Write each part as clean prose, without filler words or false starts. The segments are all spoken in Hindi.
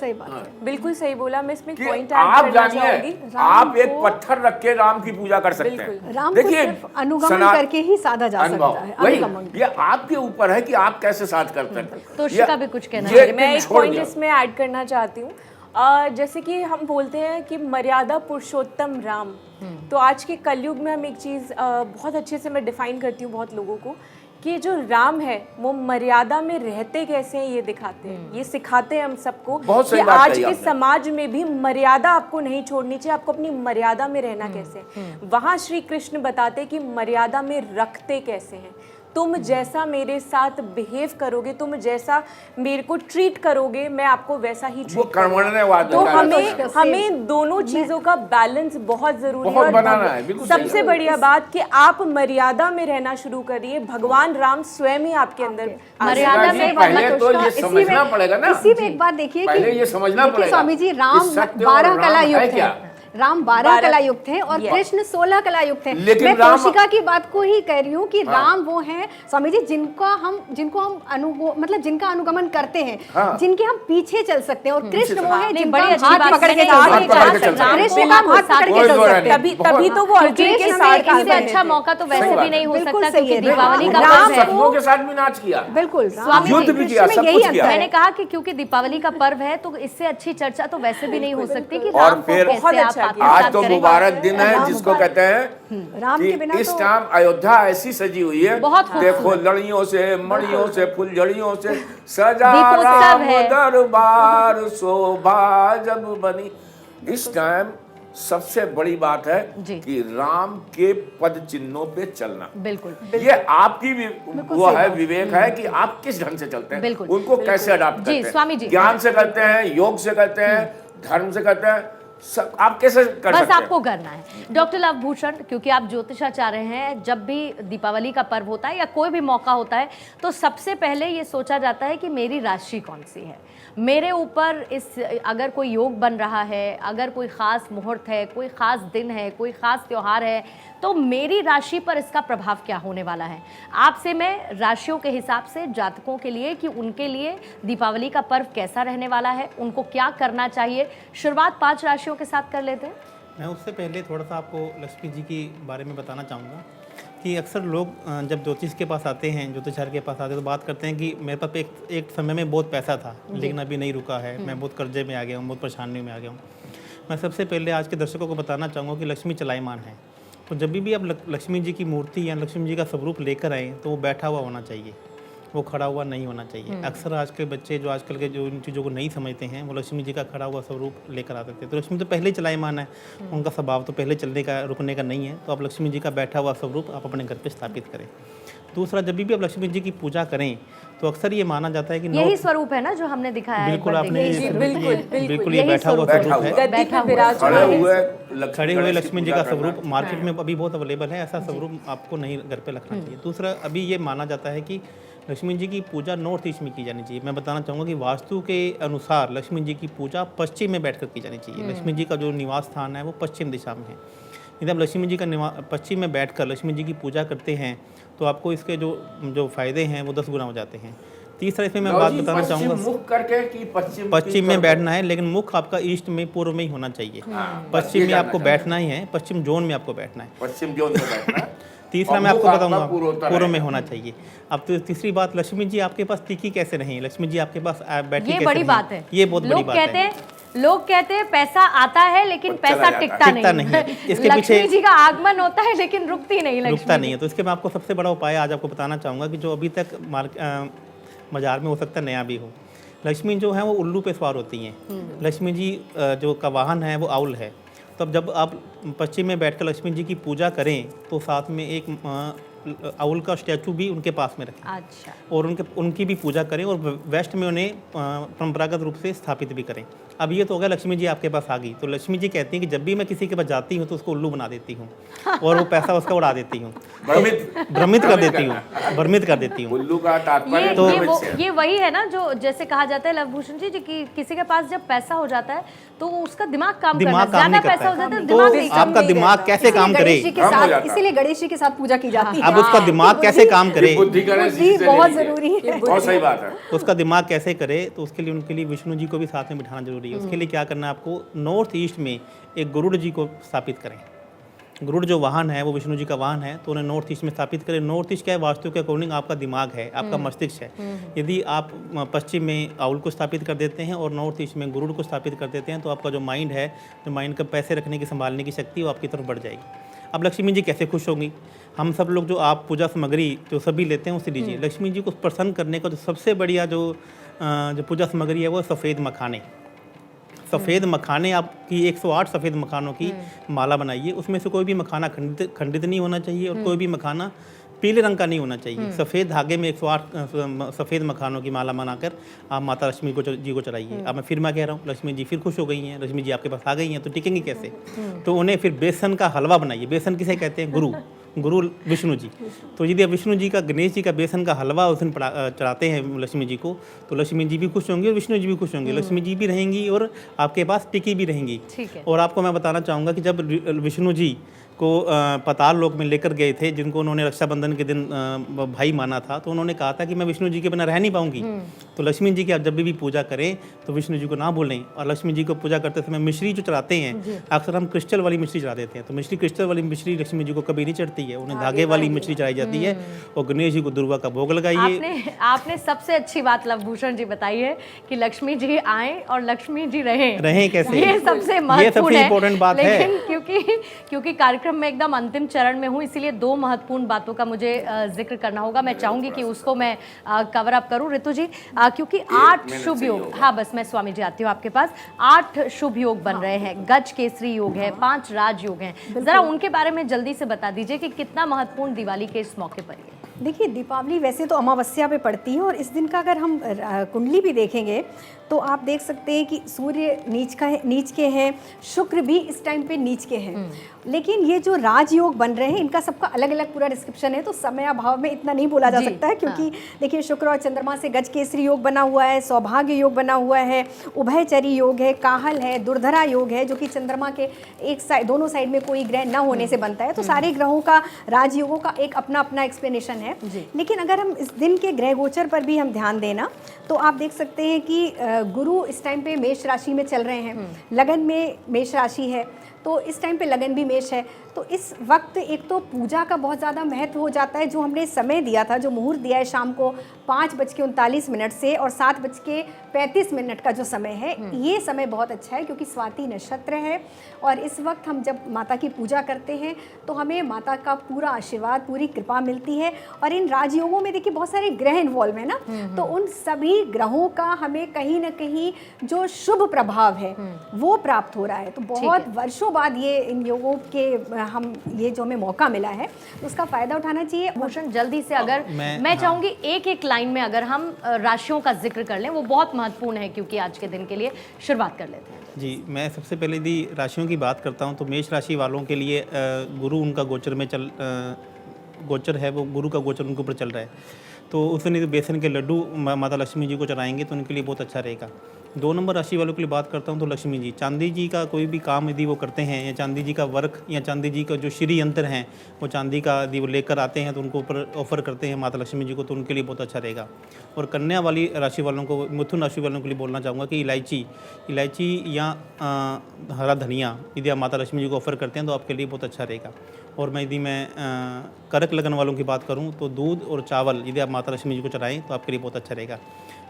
सही बात है, बिल्कुल सही बोला। मैं इसमें कि पॉइंट ऐड आप करना जानिए, चाहूंगी। आप एक पत्थर रख के राम की पूजा कर सकते हैं। राम को सिर्फ अनुगमन करके ही साधा जा सकता है। वही, अनुगमन ये आपके ऊपर है कि आप कैसे साथ कर सकते हैं। तोशिका भी कुछ कहना चाहिए। मैं एक पॉइंट इसमें ऐड करना चाहती हूँ। जैसे कि हम बोलते हैं कि मर्यादा पुरुषोत्तम राम, तो आज के कलयुग में हम एक चीज़ बहुत अच्छे से मैं डिफाइन करती हूँ बहुत लोगों को, कि जो राम है वो मर्यादा में रहते कैसे हैं ये दिखाते हैं, ये सिखाते हैं हम सबको कि आज के समाज में भी मर्यादा आपको नहीं छोड़नी चाहिए, आपको अपनी मर्यादा में रहना कैसे है। वहाँ श्री कृष्ण बताते कि मर्यादा में रखते कैसे हैं। तुम जैसा मेरे साथ बिहेव करोगे, तुम जैसा मेरे को ट्रीट करोगे, मैं आपको वैसा ही ट्रीट करूंगा। तो हमें दोनों चीजों का बैलेंस बहुत जरूरी है। और सबसे बढ़िया बात कि आप मर्यादा में रहना शुरू करिए, भगवान राम स्वयं ही आपके अंदर मर्यादा में। पहले तो ये समझना पड़ेगा ना, इसी में एक बात देखिए कि ये समझना पड़ेगा स्वामी जी, राम 12 कला युक्त है, राम 12 कला युक्त हैं और कृष्ण 16 कला युक्त हैं। मैं कौशिका की बात को ही कह रही हूँ कि राम वो हैं स्वामी जी जिनको हम मतलब जिनका अनुगमन करते हैं, जिनके हम पीछे चल सकते हैं, और कृष्ण वो है जिनका हाथ पकड़ के चल सकते हैं। कृष्ण का हाथ पकड़ के चल सकते हैं, तभी तो वो अर्जुन के साथ। इससे अच्छा मौका तो वैसे भी नहीं हो सकता क्योंकि दीपावली का पर्व है। सबों के साथ भी नाच किया, बिल्कुल युद्ध भी किया, सब कुछ किया। मैंने कहा कि क्योंकि दीपावली का पर्व है तो इससे अच्छी चर्चा तो वैसे भी नहीं हो सकती कि राम को कैसे आप आज तो मुबारक दिन है जिसको कहते हैं राम के बिना इस टाइम अयोध्या ऐसी सजी हुई है, देखो लड़ियों से, मणियों से, फुलझड़ियों से सजा राम दरबार, शोभा जब बनी। इस टाइम सबसे बड़ी बात है कि राम के पद चिन्हों पे चलना। बिल्कुल, ये आपकी वो है, विवेक है कि आप किस ढंग से चलते हैं, उनको कैसे अडॉप्ट करते हैं। ज्ञान से करते हैं, योग से करते हैं, धर्म से करते हैं, सब आप कैसे कर बस सकते आपको करना है। डॉक्टर लवभूषण, क्योंकि आप ज्योतिषाचार्य हैं, जब भी दीपावली का पर्व होता है या कोई भी मौका होता है तो सबसे पहले ये सोचा जाता है कि मेरी राशि कौन सी है, मेरे ऊपर इस अगर कोई योग बन रहा है, अगर कोई ख़ास मुहूर्त है, कोई ख़ास दिन है, कोई ख़ास त्यौहार है, तो मेरी राशि पर इसका प्रभाव क्या होने वाला है। आपसे मैं राशियों के हिसाब से जातकों के लिए कि उनके लिए दीपावली का पर्व कैसा रहने वाला है, उनको क्या करना चाहिए, शुरुआत 5 राशियों के साथ कर लेते हैं। मैं उससे पहले थोड़ा सा आपको लक्ष्मी जी के बारे में बताना चाहूँगा कि अक्सर लोग जब ज्योतिष के पास आते हैं, ज्योतिषाचार्य के पास आते हैं, तो बात करते हैं कि मेरे पास एक समय में बहुत पैसा था लेकिन अभी नहीं रुका है, मैं बहुत कर्जे में आ गया हूँ, बहुत परेशानी में आ गया हूँ। मैं सबसे पहले आज के दर्शकों को बताना चाहूँगा कि लक्ष्मी चलायमान है, तो जब भी आप लक्ष्मी जी की मूर्ति या लक्ष्मी जी का स्वरूप लेकर आएँ तो वो बैठा हुआ होना चाहिए, वो खड़ा हुआ नहीं होना चाहिए। अक्सर आज के बच्चे जो आजकल के जो इन चीज़ों को नहीं समझते हैं वो लक्ष्मी जी का खड़ा हुआ स्वरूप लेकर आते थे। तो लक्ष्मी तो पहले ही चलायमान है, उनका स्वभाव तो पहले चलने का रुकने का नहीं है, तो आप लक्ष्मी जी का बैठा हुआ स्वरूप आप अपने घर पे स्थापित करें। दूसरा, जब भी आप लक्ष्मी जी की पूजा करें तो अक्सर ये माना जाता है कि यही स्वरूप है ना जो हमने दिखाया है। बिल्कुल आपने बिल्कुल ये बैठा हुआ स्वरूप है, खड़े हुए लक्ष्मी जी का स्वरूप मार्केट में अभी बहुत अवेलेबल है, ऐसा स्वरूप आपको नहीं घर पे रखना चाहिए। दूसरा, अभी ये माना जाता है कि लक्ष्मी जी की पूजा नॉर्थ ईस्ट में की जानी चाहिए। मैं बताना चाहूँगा कि वास्तु के अनुसार लक्ष्मी जी की पूजा पश्चिम में बैठकर की जानी चाहिए। लक्ष्मी जी का जो निवास स्थान है वो पश्चिम दिशा में है। यदि आप लक्ष्मी जी का पश्चिम में बैठकर लक्ष्मी जी की पूजा करते हैं तो आपको इसके जो फायदे हैं वो 10 गुना हो जाते हैं। तीसरा, इसमें मैं बात बताना चाहूँगा, मुख करके कि पश्चिम में बैठना है, लेकिन मुख आपका ईस्ट में, पूर्व में ही होना चाहिए। पश्चिम में आपको बैठना ही है, पश्चिम जोन में आपको बैठना है, पश्चिम जोन में बैठना है। तीसरा मैं आपको बताऊंगा पूर्व में होना चाहिए। अब तो तीसरी बात, लक्ष्मी जी आपके पास टिकी कैसे नहीं, लक्ष्मी जी आपके पास बैठी कैसे बड़ी बात है, ये बहुत बड़ी बात है। लोग कहते हैं पैसा आता है लेकिन पैसा टिकता नहीं है। इसके लक्ष्मी जी का आगमन होता है लेकिन रुकती नहीं है। तो इसके मैं आपको सबसे बड़ा उपाय आज आपको बताना चाहूँगा कि जो अभी तक बाजार में हो सकता है नया भी हो, लक्ष्मी जो है वो उल्लू पे सवार होती हैं। लक्ष्मी जी जो का वाहन है वो आउल है। तो अब जब आप पश्चिम में बैठकर लक्ष्मी जी की पूजा करें तो साथ में एक आउल का स्टैचू भी उनके पास में रखें। अच्छा। और उनकी भी पूजा करें और वेस्ट में उन्हें परंपरागत रूप से स्थापित भी करें। अब ये तो हो गया लक्ष्मी जी आपके पास आ गई, तो लक्ष्मी जी कहती हैं कि जब भी मैं किसी के पास जाती हूँ तो उसको उल्लू बना देती हूँ और वो पैसा उसका उड़ा देती हूँ, भ्रमित कर देती हूँ। उल्लू का तात्पर्य तो ये वही है ना जो जैसे कहा जाता है लवभूषण जी कि किसी के पास जब पैसा हो जाता है तो उसका दिमाग काम दिमाग करना, काम नहीं ज्यादा पैसा हो करता जाता है। है तो दिमाग नहीं तो आपका दिमाग कैसे काम करे, इसीलिए गणेश जी के साथ पूजा की जाती है। अब उसका दिमाग कैसे काम करे, बुद्धि गणेश जी से बहुत लेनी जरूरी है। बहुत सही बात है। उसका दिमाग कैसे करे, तो उसके लिए उनके लिए विष्णु जी को भी साथ में बिठाना जरूरी है। उसके लिए क्या करना है आपको, नॉर्थ ईस्ट में एक गरुड़ जी को स्थापित करें। गरुड़ जो वाहन है वो विष्णु जी का वाहन है, तो उन्हें नॉर्थ ईस्ट में स्थापित करें। नॉर्थ ईस्ट क्या है, वास्तु के अकॉर्डिंग आपका दिमाग है, आपका मस्तिष्क है। यदि आप पश्चिम में आउल को स्थापित कर देते हैं और नॉर्थ ईस्ट में गरुड़ को स्थापित कर देते हैं, तो आपका जो माइंड है, जो माइंड का पैसे रखने की, संभालने की शक्ति, वो आपकी तरफ बढ़ जाएगी। अब लक्ष्मी जी कैसे खुश होंगी, हम सब लोग जो आप पूजा सामग्री जो सभी लेते हैं उससे लीजिए। लक्ष्मी जी को प्रसन्न करने का जो सबसे बढ़िया जो पूजा सामग्री है वो सफ़ेद मखाने। सफ़ेद मखाने आपकी 108 सफ़ेद मखानों की माला बनाइए। उसमें से कोई भी मखाना खंडित नहीं होना चाहिए और कोई भी मखाना पीले रंग का नहीं होना चाहिए। सफ़ेद धागे में 108 सफ़ेद मखानों की माला बनाकर आप माता लक्ष्मी जी को चढ़ाइए। अब मैं फिर मैं कह रहा हूँ, लक्ष्मी जी फिर खुश हो गई हैं, लक्ष्मी जी आपके पास आ गई हैं, तो टिकेंगी कैसे? तो उन्हें फिर बेसन का हलवा बनाइए। बेसन किसे कहते हैं? गुरु विष्णु जी। तो यदि आप विष्णु जी का, गणेश जी का बेसन का हलवा उस दिन चढ़ाते हैं लक्ष्मी जी को, तो लक्ष्मी जी भी खुश होंगी और विष्णु जी भी खुश होंगे। लक्ष्मी जी भी रहेंगी और आपके पास टिकी भी रहेंगी। और आपको मैं बताना चाहूँगा कि जब विष्णु जी को पाताल लोक में लेकर गए थे, जिनको उन्होंने रक्षाबंधन के दिन भाई माना था, तो उन्होंने कहा था कि मैं विष्णु जी के बिना रह नहीं पाऊंगी। तो लक्ष्मी जी की आप जब भी पूजा करें तो विष्णु जी को ना भूलें। और लक्ष्मी जी को पूजा करते समय मिश्री जो चढ़ाते हैं, अक्सर हम क्रिस्टल वाली मिश्री चढ़ा देते हैं, तो क्रिस्टल वाली मिश्री लक्ष्मी जी को कभी नहीं चढ़ती है, उन्हें धागे वाली मिश्री चढ़ाई जाती है। और गणेश जी को दुर्वा का भोग लगाइए। आपने सबसे अच्छी बात लवभूषण जी बताई है कि लक्ष्मी जी आए और लक्ष्मी जी रहें कैसे, ये सबसे महत्वपूर्ण है। इम्पोर्टेंट बात है। लेकिन क्योंकि कार्यक्रम में एकदम अंतिम चरण में हूँ, इसीलिए 2 महत्वपूर्ण बातों का मुझे जिक्र करना होगा। मैं चाहूंगी कि उसको मैं कवर अप करूं ऋतु जी, क्योंकि 8 शुभ योग, हाँ बस मैं स्वामी जी आती हूँ आपके पास। 8 शुभ योग बन रहे हैं, गज केसरी योग है, 5 राज योग हैं, जरा उनके बारे में जल्दी से बता दीजिए कि कितना महत्वपूर्ण दिवाली के इस मौके पर है। देखिए, दीपावली वैसे तो अमावस्या पे पड़ती है और इस दिन का अगर हम कुंडली भी देखेंगे तो आप देख सकते हैं कि सूर्य नीच के हैं, शुक्र भी इस टाइम पे नीच के हैं। लेकिन ये जो राजयोग बन रहे हैं, इनका सबका अलग अलग पूरा डिस्क्रिप्शन है, तो समय अभाव में इतना नहीं बोला जा सकता है, क्योंकि देखिए शुक्र और चंद्रमा से गज केसरी योग बना हुआ है, सौभाग्य योग बना हुआ है, उभयचरी योग है, काहल है, दुर्धरा योग है, जो कि चंद्रमा के एक साइड, दोनों साइड में कोई ग्रह न होने से बनता है। तो सारे ग्रहों का, राजयोगों का एक अपना अपना एक्सप्लेनेशन है। लेकिन अगर हम इस दिन के ग्रह गोचर पर भी हम ध्यान देना, तो आप देख सकते हैं कि गुरु इस टाइम पे मेष राशि में चल रहे हैं, लगन में मेष राशि है, तो इस टाइम पे लगन भी मेष है। तो इस वक्त एक तो पूजा का बहुत ज़्यादा महत्व हो जाता है। जो हमने समय दिया था, जो मुहूर्त दिया है शाम को 5:39 से और 7:35 का जो समय है, ये समय बहुत अच्छा है, क्योंकि स्वाति नक्षत्र है। और इस वक्त हम जब माता की पूजा करते हैं तो हमें माता का पूरा आशीर्वाद, पूरी कृपा मिलती है। और इन राजयोगों में देखिए बहुत सारे ग्रह इन्वॉल्व है ना, तो उन सभी ग्रहों का हमें कहीं ना कहीं जो शुभ प्रभाव है वो प्राप्त हो रहा है। तो बहुत वर्षों बाद ये इन योगों के हम ये जो हमें मौका मिला है उसका फायदा उठाना चाहिए। भूषण जल्दी से अगर मैं चाहूंगी एक लाइन में अगर हम राशियों का जिक्र कर लें, वो बहुत महत्वपूर्ण है, क्योंकि आज के दिन के लिए शुरुआत कर लेते हैं। जी, मैं सबसे पहले यदि राशियों की बात करता हूं तो मेष राशि वालों के लिए गुरु उनका गोचर में गोचर है, वो गुरु का गोचर उनके ऊपर चल रहा है। तो उस दिन बेसन के लड्डू माता लक्ष्मी जी को चढ़ाएंगे तो उनके लिए बहुत अच्छा रहेगा। 2 नंबर राशि वालों के लिए बात करता हूं तो लक्ष्मी जी, चांदी जी का कोई भी काम यदि वो करते हैं, या चांदी जी का वर्क, या चांदी जी का जो श्री यंत्र हैं वो चांदी का यदि वो लेकर आते हैं तो उनको ऊपर ऑफर करते हैं माता लक्ष्मी जी को, तो उनके लिए बहुत अच्छा रहेगा। और कन्या वाली राशि वालों को, मिथुन राशि वालों के लिए बोलना चाहूँगा कि इलायची या हरा धनिया यदि आप माता लक्ष्मी जी को ऑफर करते हैं तो आपके लिए बहुत अच्छा रहेगा। और यदि मैं कर्क लगन वालों की बात करूं तो दूध और चावल यदि आप माता लक्ष्मी जी को चढ़ाएं तो आपके लिए बहुत अच्छा रहेगा।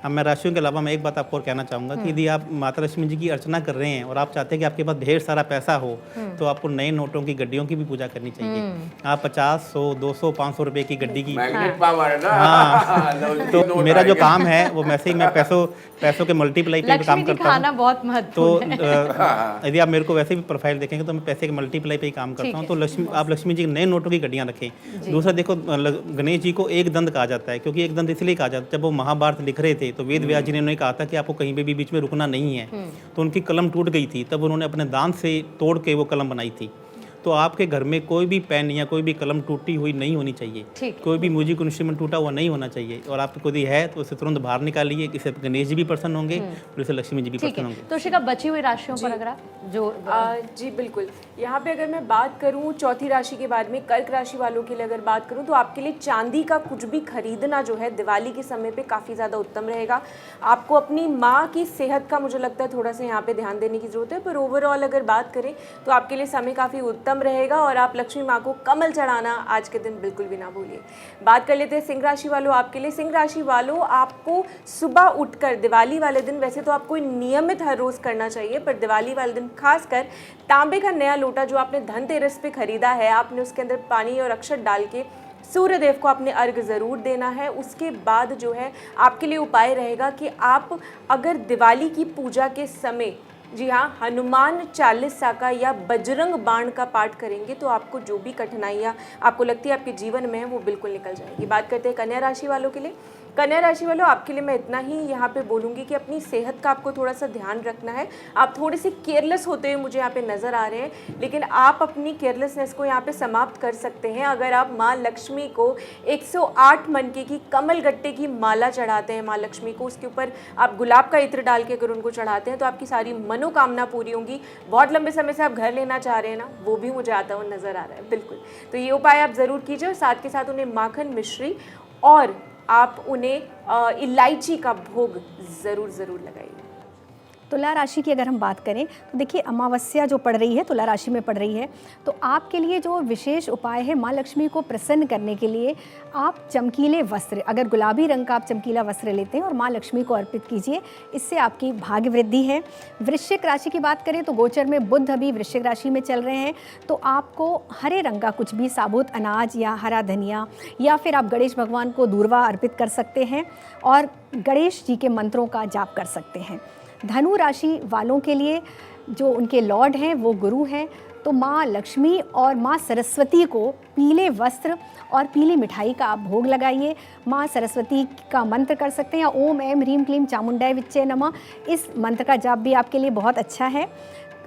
अब मैं राशियों के अलावा मैं एक बात आपको और कहना चाहूँगा कि यदि आप माता लक्ष्मी जी की अर्चना कर रहे हैं और आप चाहते हैं कि आपके पास ढेर सारा पैसा हो, तो आपको नए नोटों की गड्डियों की भी पूजा करनी चाहिए। आप 50, 100, 200, 500 रुपए की गड्डी की, मैग्नेट पावर है ना। हाँ, तो मेरा जो काम है वो वैसे ही मैं पैसों के मल्टीप्लाई पे काम करता हूँ। बहुत महत्वपूर्ण तो यदि आप मेरे को वैसे भी प्रोफाइल देखेंगे तो मैं पैसे के मल्टीप्लाई पे ही काम करता हूँ। तो आप लक्ष्मी जी नए नोटों की गड्डियाँ रखें। दूसरा देखो, गणेश जी को एक दंत कहा जाता है, क्योंकि एक दंत इसलिए कहा जाता है, जब वो महाभारत लिख रहे थे तो वेद व्यास जी ने कहा था कि आपको कहीं पे भी बीच में रुकना नहीं है। तो उनकी कलम टूट गई थी, तब उन्होंने अपने दांत से तोड़ के वो कलम बनाई थी। तो आपके घर में कोई भी पेन या कोई भी कलम टूटी हुई नहीं होनी चाहिए, ठीक। कोई भी म्यूजिक इंस्ट्रूमेंट टूटा हुआ नहीं होना चाहिए, और आपको कोई है तो उसे तुरंत बाहर निकालिए। इससे गणेश जी भी प्रसन्न होंगे और इससे लक्ष्मी जी भी ठीक प्रसन्न है। होंगे। तो शिखा, बची हुई राशियों पर अगर आप जो जी बिल्कुल, यहाँ पे अगर मैं बात करूँ चौथी राशि के बारे में, कर्क राशि वालों के लिए अगर बात करूँ तो आपके लिए चांदी का कुछ भी खरीदना जो है दिवाली के समय पे काफ़ी ज़्यादा उत्तम रहेगा। आपको अपनी माँ की सेहत का मुझे लगता है थोड़ा सा यहाँ पे ध्यान देने की ज़रूरत है, पर ओवरऑल अगर बात करें तो आपके लिए समय काफ़ी उत्तम रहेगा। और आप लक्ष्मी माँ को कमल चढ़ाना आज के दिन बिल्कुल भी ना भूलिए। बात कर लेते हैं सिंह राशि वालों आपके लिए। सिंह राशि वालों, आपको सुबह उठकर दिवाली वाले दिन, वैसे तो आपको नियमित हर रोज़ करना चाहिए, पर दिवाली वाले दिन खासकर तांबे का नया लोटा जो आपने धनतेरस पे खरीदा है, आपने उसके अंदर पानी और अक्षत डाल के सूर्य देव को अपने अर्घ ज़रूर देना है। उसके बाद जो है आपके लिए उपाय रहेगा कि आप अगर दिवाली की पूजा के समय, जी हाँ, हनुमान चालीसा का या बजरंग बाण का पाठ करेंगे तो आपको जो भी कठिनाइयाँ आपको लगती है आपके जीवन में है वो बिल्कुल निकल जाएगी। बात करते हैं कन्या राशि वालों के लिए। कन्या राशि वालों, आपके लिए मैं इतना ही यहाँ पे बोलूँगी कि अपनी सेहत का आपको थोड़ा सा ध्यान रखना है। आप थोड़े से केयरलेस होते हुए मुझे यहाँ पे नज़र आ रहे हैं, लेकिन आप अपनी केयरलेसनेस को यहाँ पे समाप्त कर सकते हैं अगर आप माँ लक्ष्मी को 108 मनके की कमल गट्टे की माला चढ़ाते हैं। माँ लक्ष्मी को उसके ऊपर आप गुलाब का इत्र डाल के अगर उनको चढ़ाते हैं तो आपकी सारी मनोकामना पूरी होंगी। बहुत लंबे समय से आप घर लेना चाह रहे हैं ना, वो भी मुझे आता हुआ नज़र आ रहा है। बिल्कुल, तो ये उपाय आप ज़रूर कीजिए और साथ के साथ उन्हें माखन मिश्री और आप उन्हें इलायची का भोग ज़रूर लगाइए। तुला राशि की अगर हम बात करें तो देखिए, अमावस्या जो पड़ रही है तुला राशि में पड़ रही है, तो आपके लिए जो विशेष उपाय है माँ लक्ष्मी को प्रसन्न करने के लिए, आप चमकीले वस्त्र, अगर गुलाबी रंग का आप चमकीला वस्त्र लेते हैं और माँ लक्ष्मी को अर्पित कीजिए, इससे आपकी भाग्य वृद्धि है। वृश्चिक राशि की बात करें तो गोचर में बुध अभी वृश्चिक राशि में चल रहे हैं, तो आपको हरे रंग का कुछ भी साबुत अनाज या हरा धनिया, या फिर आप गणेश भगवान को दूर्वा अर्पित कर सकते हैं और गणेश जी के मंत्रों का जाप कर सकते हैं। धनु राशि वालों के लिए जो उनके लॉर्ड हैं वो गुरु हैं, तो माँ लक्ष्मी और माँ सरस्वती को पीले वस्त्र और पीली मिठाई का आप भोग लगाइए। माँ सरस्वती का मंत्र कर सकते हैं, या ओम ऐं ह्रीं क्लीं चामुंडाय विच्चे नमः, इस मंत्र का जाप भी आपके लिए बहुत अच्छा है।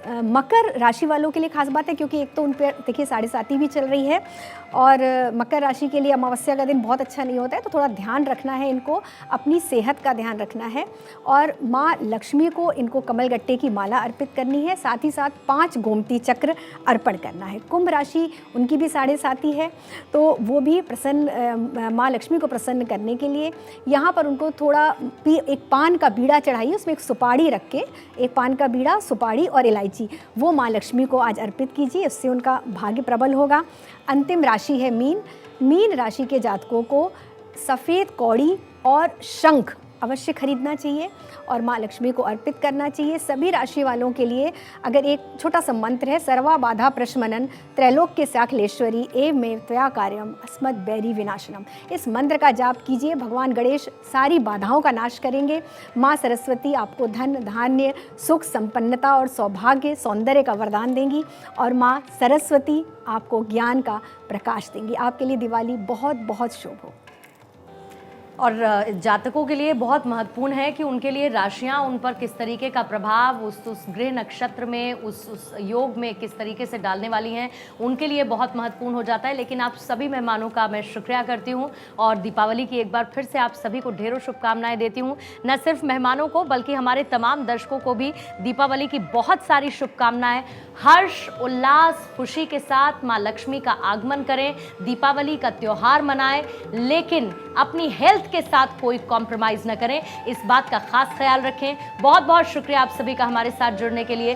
मकर राशि वालों के लिए खास बात है, क्योंकि एक तो उन पर देखिए 7.5 भी चल रही है, और मकर राशि के लिए अमावस्या का दिन बहुत अच्छा नहीं होता है, तो थोड़ा ध्यान रखना है इनको, अपनी सेहत का ध्यान रखना है, और माँ लक्ष्मी को इनको कमल गट्टे की माला अर्पित करनी है, साथ ही साथ 5 गोमती चक्र अर्पण करना है। कुंभ राशि उनकी भी 7.5 है, तो वो भी प्रसन्न, माँ लक्ष्मी को प्रसन्न करने के लिए यहाँ पर उनको थोड़ा एक पान का बीड़ा चढ़ाइए, उसमें एक सुपारी रख के, एक पान का बीड़ा, सुपारी और इलायची, वो माँ लक्ष्मी को आज अर्पित कीजिए, उससे उनका भाग्य प्रबल होगा। अंतिम राशि है मीन। मीन राशि के जातकों को सफ़ेद कौड़ी और शंख अवश्य खरीदना चाहिए और माँ लक्ष्मी को अर्पित करना चाहिए। सभी राशि वालों के लिए अगर एक छोटा सा मंत्र है, सर्वा बाधा प्रशमनन त्रैलोक्य साखलेश्वरी एव में त्वया कार्यम अस्मद बैरी विनाशनम, इस मंत्र का जाप कीजिए। भगवान गणेश सारी बाधाओं का नाश करेंगे। माँ सरस्वती आपको धन धान्य सुख संपन्नता और सौभाग्य सौंदर्य का वरदान देंगी, और माँ सरस्वती आपको ज्ञान का प्रकाश देंगी। आपके लिए दिवाली बहुत बहुत शुभ हो। और जातकों के लिए बहुत महत्वपूर्ण है कि उनके लिए राशियां उन पर किस तरीके का प्रभाव उस गृह नक्षत्र में उस योग में किस तरीके से डालने वाली हैं, उनके लिए बहुत महत्वपूर्ण हो जाता है। लेकिन आप सभी मेहमानों का मैं शुक्रिया करती हूं और दीपावली की एक बार फिर से आप सभी को ढेरों शुभकामनाएं देती हूं। न सिर्फ मेहमानों को बल्कि हमारे तमाम दर्शकों को भी दीपावली की बहुत सारी शुभकामनाएं। हर्ष उल्लास खुशी के साथ माँ लक्ष्मी का आगमन करें, दीपावली का त्यौहार मनाएं, लेकिन अपनी हेल्थ के साथ कोई कॉम्प्रोमाइज न करें, इस बात का खास ख्याल रखें। बहुत बहुत शुक्रिया आप सभी का हमारे साथ जुड़ने के लिए।